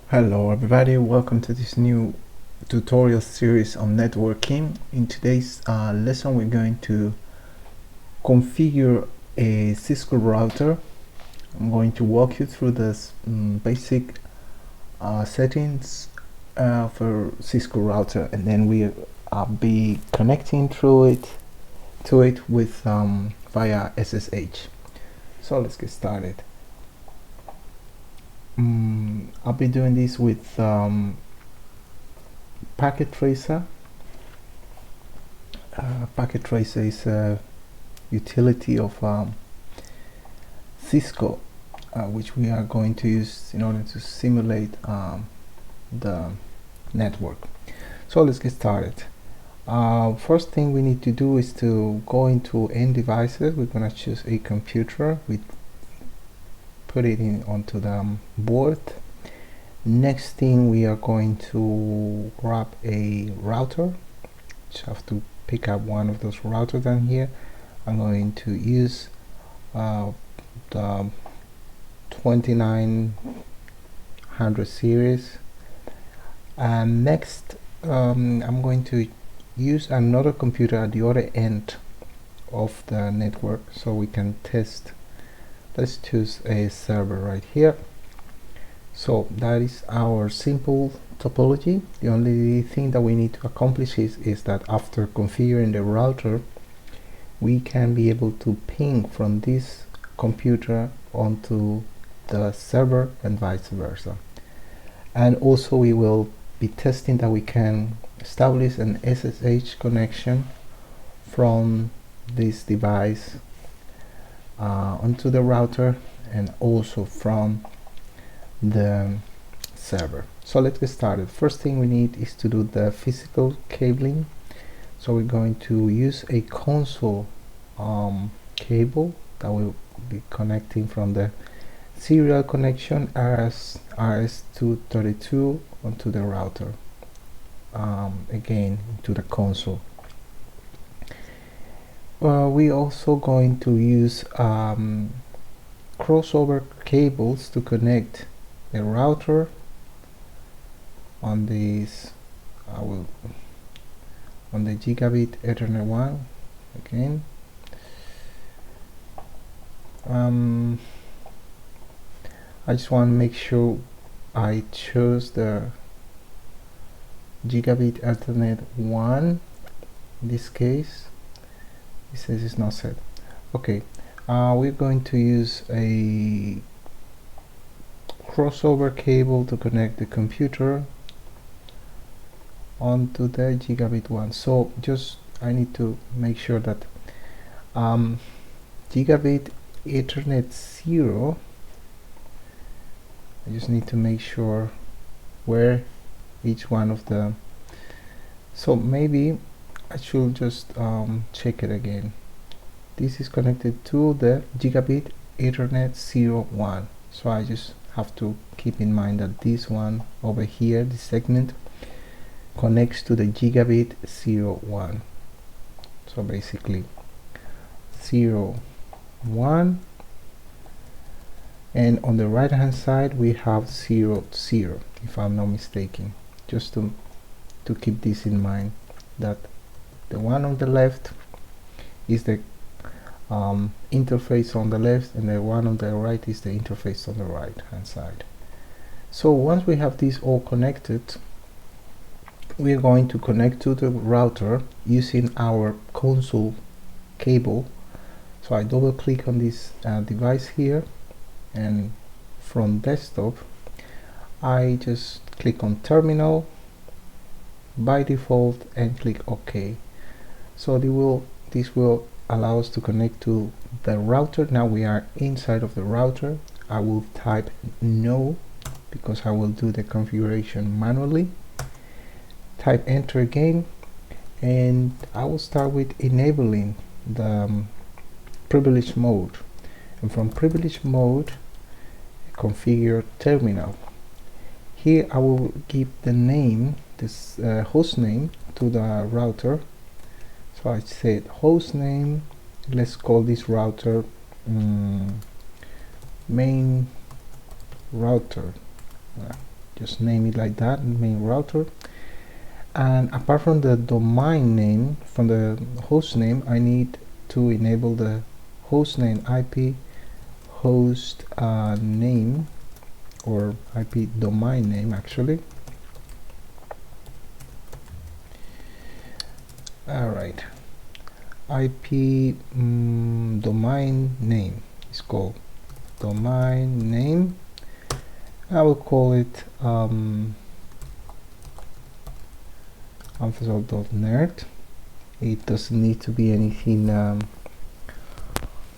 Hello everybody, welcome to this new tutorial series on networking. In today's lesson we're going to configure a Cisco router. I'm going to walk you through this basic settings for Cisco router, and then we'll be connecting to it with via SSH. So let's get started. I'll be doing this with Packet Tracer. Packet Tracer is a utility of Cisco, which we are going to use in order to simulate the network. So let's get started. First thing we need to do is to go into End Devices. We're going to choose a computer. We put it in onto the board. Next thing, we are going to grab a router. Just have to pick up one of those routers down here. I'm going to use the 2900 series, and next I'm going to use another computer at the other end of the network so we can test. Let's choose a server right here. So that is our simple topology. The only thing that we need to accomplish is that after configuring the router, we can be able to ping from this computer onto the server and vice versa. And also we will be testing that we can establish an SSH connection from this device onto the router and also from the server. So let's get started. First thing we need is to do the physical cabling. So we're going to use a console cable that will be connecting from the serial connection RS232 onto the router, again to the console. We're also going to use crossover cables to connect the router on this on the gigabit Ethernet one again. I just want to make sure I chose the gigabit Ethernet 1. In this case it says it's not set. Okay, we're going to use a crossover cable to connect the computer onto the gigabit 1. So just I need to make sure that gigabit Ethernet 0, I just need to make sure where each one of the, so maybe I should just check it again. This is connected to the gigabit Ethernet 01, so I just have to keep in mind that this one over here, this segment, connects to the gigabit 01. So basically 01, and on the right hand side we have 00, if I'm not mistaken. Just to keep this in mind, that the one on the left is the interface on the left, and the one on the right is the interface on the right hand side. So once we have these all connected, we are going to connect to the router using our console cable. So I double click on this device here, and from desktop I just click on terminal by default and click OK. So this will allow us to connect to the router. Now we are inside of the router. I will type no because I will do the configuration manually. Type enter again, and I will start with enabling the privilege mode, and from privilege mode configure terminal. Here I will give the name, this host name to the router. So I said host name, let's call this router main router. just name it like that, main router. And apart from the domain name, from the host name, I need to enable the host name, IP host name, or IP domain name actually. Alright, IP domain name is called domain name. I will call it amphasol.net. It doesn't need to be anything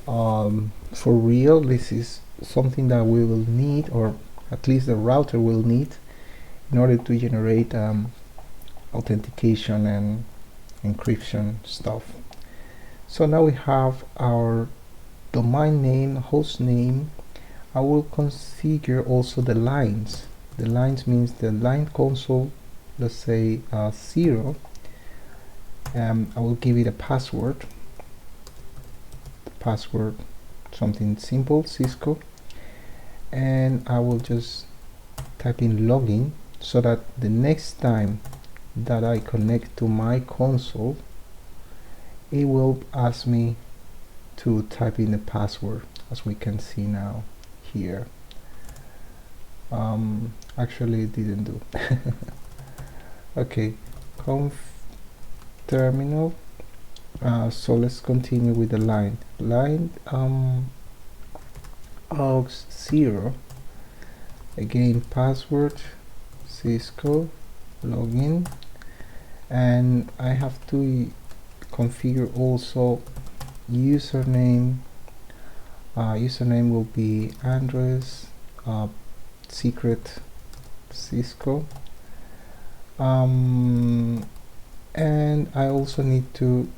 for real. This is something that we will need, or at least the router will need, in order to generate authentication and encryption stuff. So now we have our domain name, host name. I will configure also the lines. The lines means the line console, let's say 0. I will give it a password. The password, something simple, Cisco, and I will just type in login, so that the next time that I connect to my console, it will ask me to type in the password, as we can see now here. Actually it didn't do. Okay, conf terminal. So let's continue with the line aux 0, again password Cisco, login, and I have to configure also username. Username will be Andres secret Cisco, and I also need to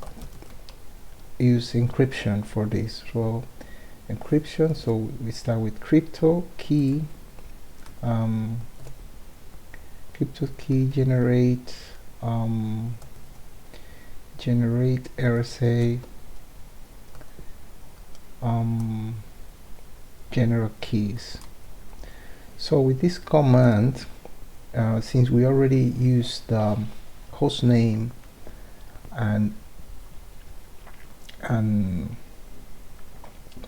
use encryption for this. So encryption, so we start with crypto key, generate RSA general keys. So with this command, since we already used the host name and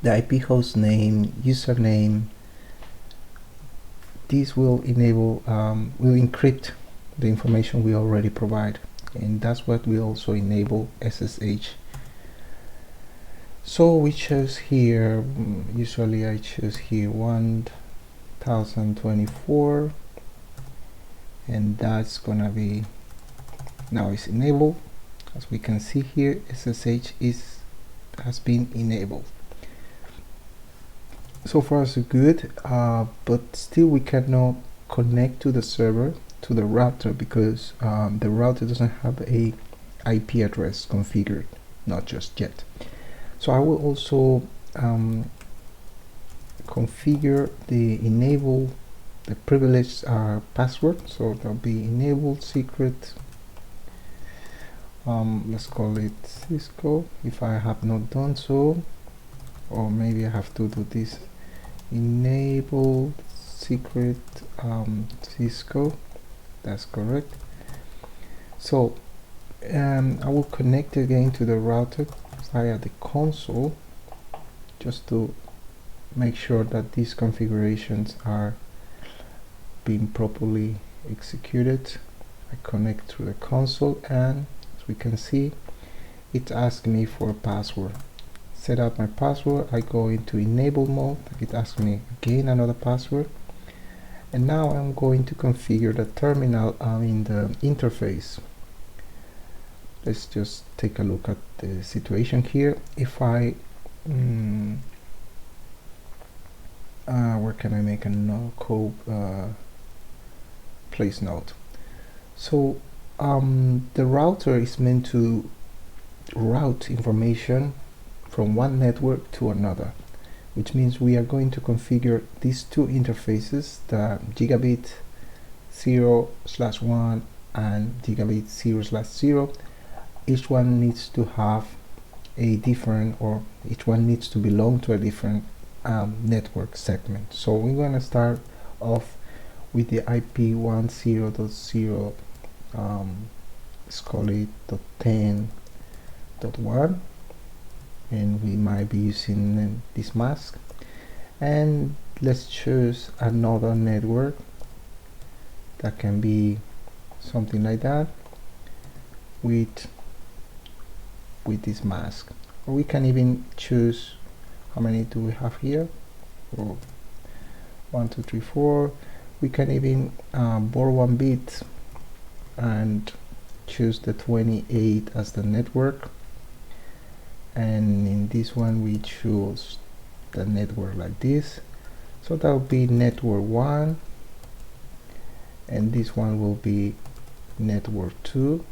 the IP host name, username, this will enable, will encrypt the information we already provide, and that's what we also enable SSH. So we chose here, usually I choose here 1024, and that's gonna be, now it's enabled. As we can see here, SSH has been enabled. So far so good, but still we cannot connect to the server, to the router, because the router doesn't have a IP address configured, not just yet. So I will also configure the privileged password. So there'll be enabled secret, let's call it Cisco, if I have not done so, or maybe I have to do this, enable secret Cisco, that's correct. So I will connect again to the router via the console, just to make sure that these configurations are being properly executed. I connect through the console, and as we can see, it's asking me for a password. Set up my password, I go into enable mode, it asks me again another password, and now I'm going to configure the terminal in the interface. Let's just take a look at the situation here. If I where can I make a no code place note? So the router is meant to route information from one network to another, which means we are going to configure these two interfaces, the gigabit 0/1 and gigabit 0/0. Each one needs to have a different, or each one needs to belong to a different network segment. So we're going to start off with the IP 10.0, let's call it .10.1, and we might be using this mask. And let's choose another network that can be something like that with this mask. Or we can even choose, how many do we have here? Oh, 1 2 3 4. We can even board 1 bit and choose the 28 as the network, and in this one we choose the network like this. So that will be network 1, and this one will be network 2.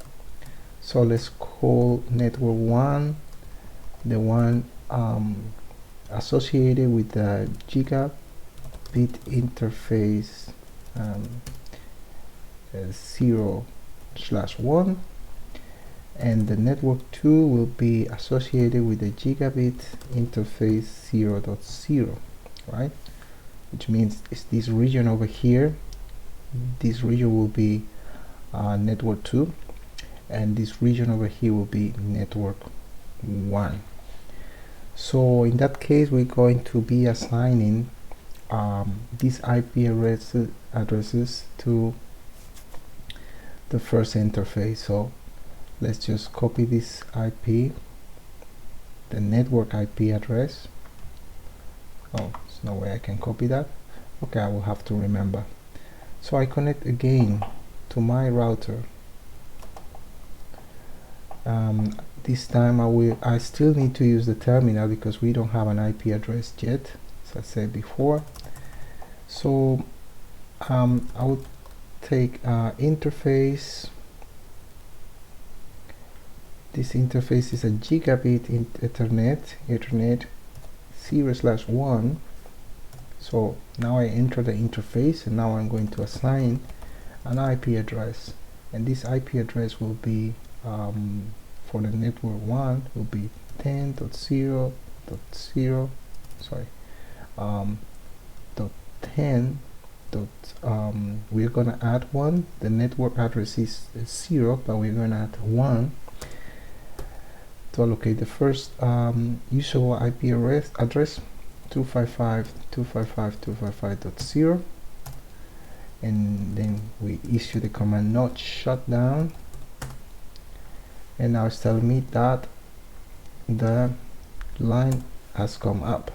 So let's call network 1 the one associated with the gigabit interface 0/1, and the network 2 will be associated with the gigabit interface 0.0, right? Which means it's this region over here. This region will be network 2, and this region over here will be network 1. So in that case, we're going to be assigning these IP addresses to the first interface. So let's just copy this IP, the network IP address. Oh, there's no way I can copy that. Okay, I will have to remember. So I connect again to my router. This time I still need to use the terminal because we don't have an IP address yet, as I said before. So I would take interface. This interface is a gigabit Ethernet 0/1. So now I enter the interface, and now I'm going to assign an IP address, and this IP address will be for the network 1 will be 10.0.0, sorry, .10. We're gonna add 1. The network address is 0, but we're gonna add 1 to allocate the first usable IP address 255.255.255.0, and then we issue the command not shutdown, and now it's telling me that the line has come up.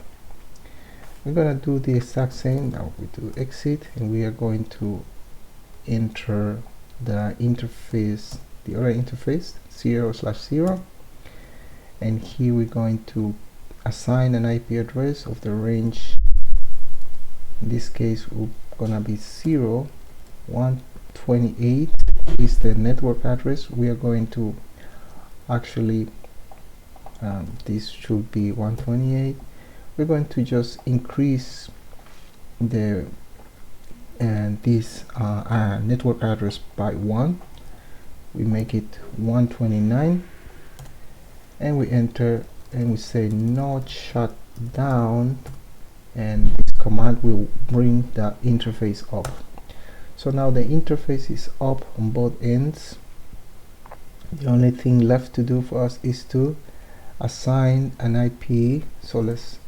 We're gonna do the exact same. Now we do exit, and we are going to enter the interface, the other interface 0/0, and here we're going to assign an IP address of the range. In this case, we're gonna be 0.128 is the network address. We are going to actually this should be 128. We're going to just increase the this network address by 1. We make it 129, and we enter, and we say not shut down, and this command will bring the interface up. So now the interface is up on both ends. The only thing left to do for us is to assign an IP. So let's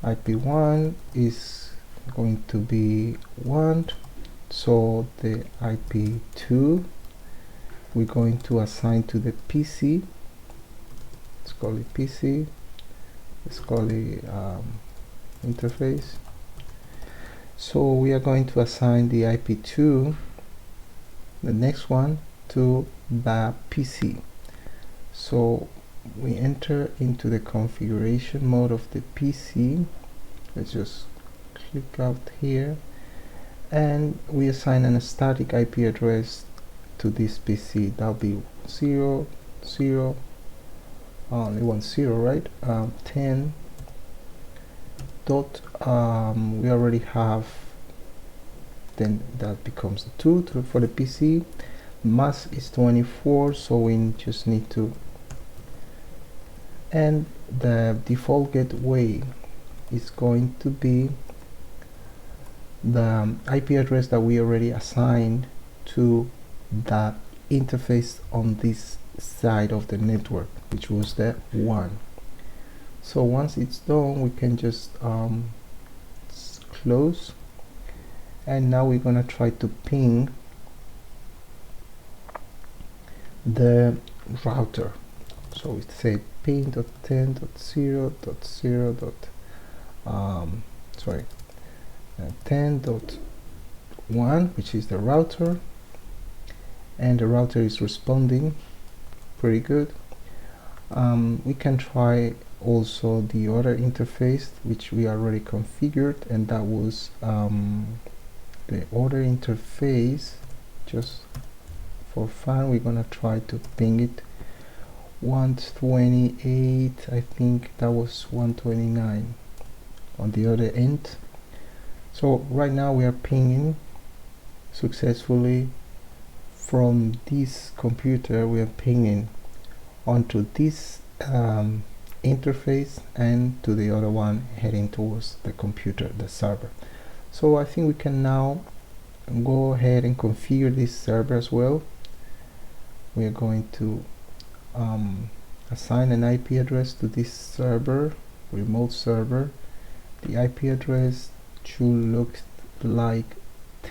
IP1 is going to be 1, so the IP2 we're going to assign to the PC. Let's call it PC. Let's call it interface. So we are going to assign the IP2, the next one, to the PC. So we enter into the configuration mode of the PC. Let's just click out here, and we assign a static IP address to this PC. That'll be 0, 0, only one 0, right? 10 dot we already have, then that becomes a 2 for the PC. Mask is 24, so we just need to, and the default gateway is going to be the IP address that we already assigned to the interface on this side of the network, which was the 1. So once it's done, we can just close, and now we're gonna try to ping the router. So we say ping.10.0.0. 10.1, which is the router, and the router is responding pretty good. We can try also the other interface, which we already configured, and that was the other interface. Just for fun, we're gonna try to ping it 128. I think that was 129 on the other end. So right now we are pinging successfully from this computer. We are pinging onto this interface and to the other one heading towards the computer, the server. So I think we can now go ahead and configure this server as well. We are going to assign an IP address to this server, remote server. The IP address should look like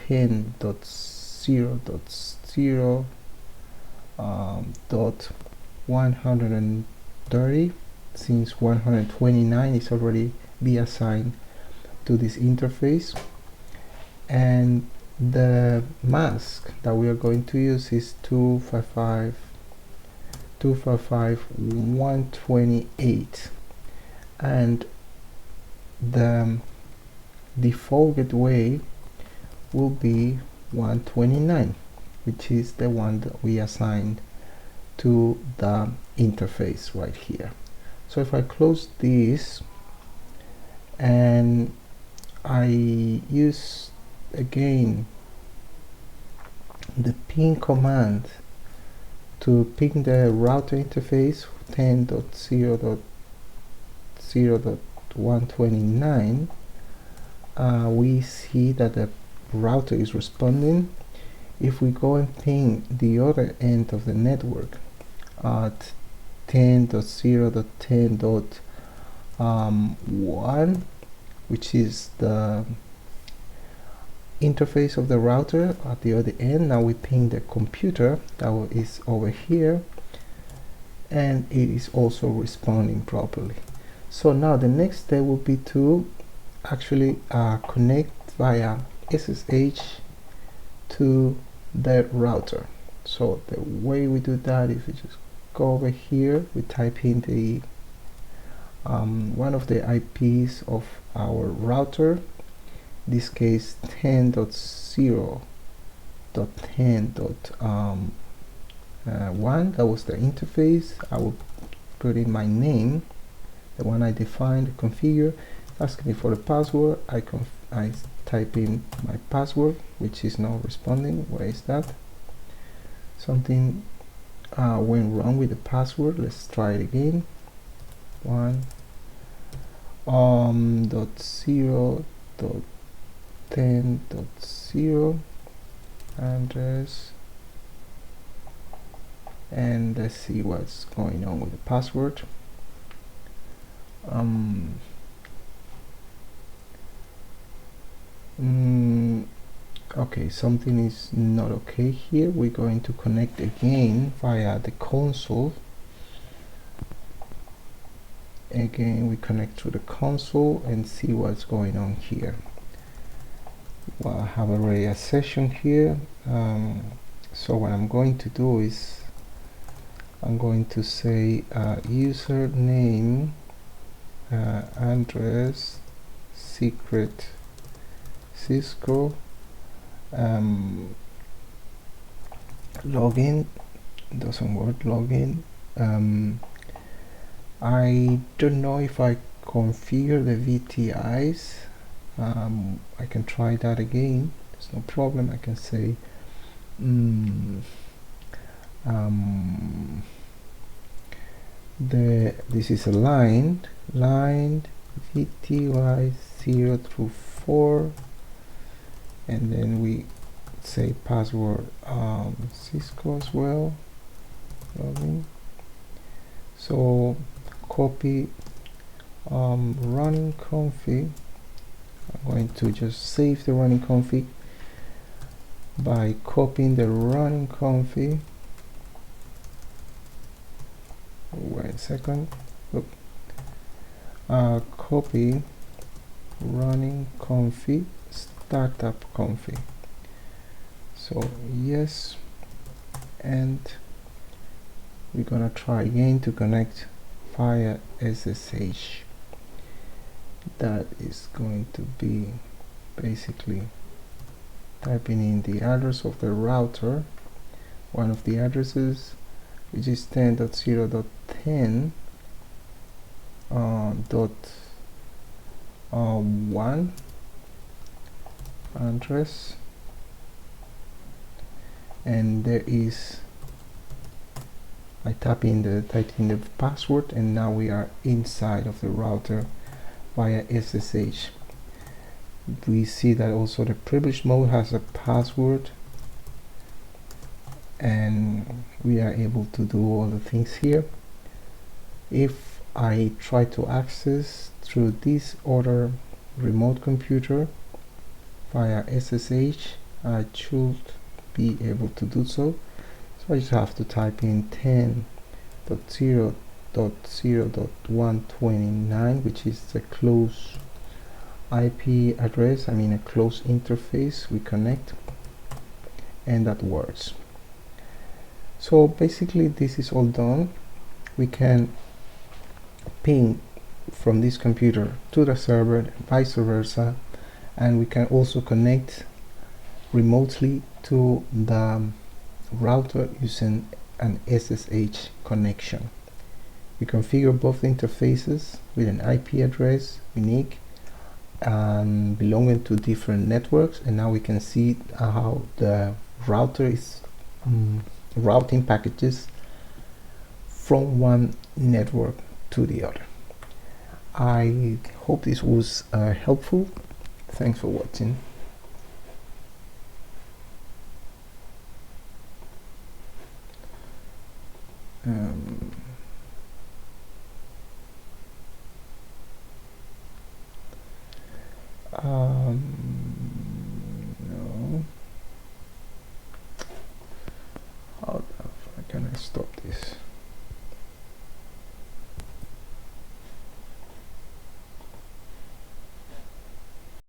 10.0.130, since 129 is already be assigned to this interface. And the mask that we are going to use is 255.128, and the default gateway will be 129, which is the one that we assigned to the interface right here. So if I close this and I use again the ping command to ping the router interface 10.0.0.129, we see that the router is responding. If we go and ping the other end of the network at 10.0.10.1, which is the interface of the router at the other end, now we ping the computer that is over here, and it is also responding properly. So now the next step will be to actually connect via SSH to the router. So the way we do that is we just go over here, we type in the one of the IPs of our router, in this case 10.0.10.1, that was the interface. I will put in my name, the one I defined, configure, asking me for the password. I type in my password, which is not responding. Where is that? Something went wrong with the password. Let's try it again. 1.0.10.0 address, and let's see what's going on with the password. Okay, something is not okay here. We're going to connect again via the console. Again, we connect to the console and see what's going on here. Well, I have already a session here. So what I'm going to do is I'm going to say username, address, secret, cisco, login, doesn't work, login. I don't know if I configure the VTIs. I can try that again, there's no problem. I can say this is a line VTY 0 through 4, and then we say password cisco as well. Login. So copy running config. I'm going to just save the running config by copying the running config. Wait a second. Look. Copy running config startup config. So yes, and we're gonna try again to connect via SSH. That is going to be basically typing in the address of the router, one of the addresses, which is 10.0.10 .1 address, and there is, I typed in the password, and now we are inside of the router via SSH. We see that also the privilege mode has a password, and we are able to do all the things here. If I try to access through this other remote computer via SSH, I should be able to do so. So I just have to type in 10.0.0.129, which is the close IP address, I mean a close interface. We connect, and that works. So basically this is all done. We can ping from this computer to the server and vice versa, and we can also connect remotely to the router using an SSH connection. We configure both interfaces with an IP address unique and belonging to different networks, and now we can see how the router is routing packages from one network to the other. I hope this was helpful. Thanks for watching.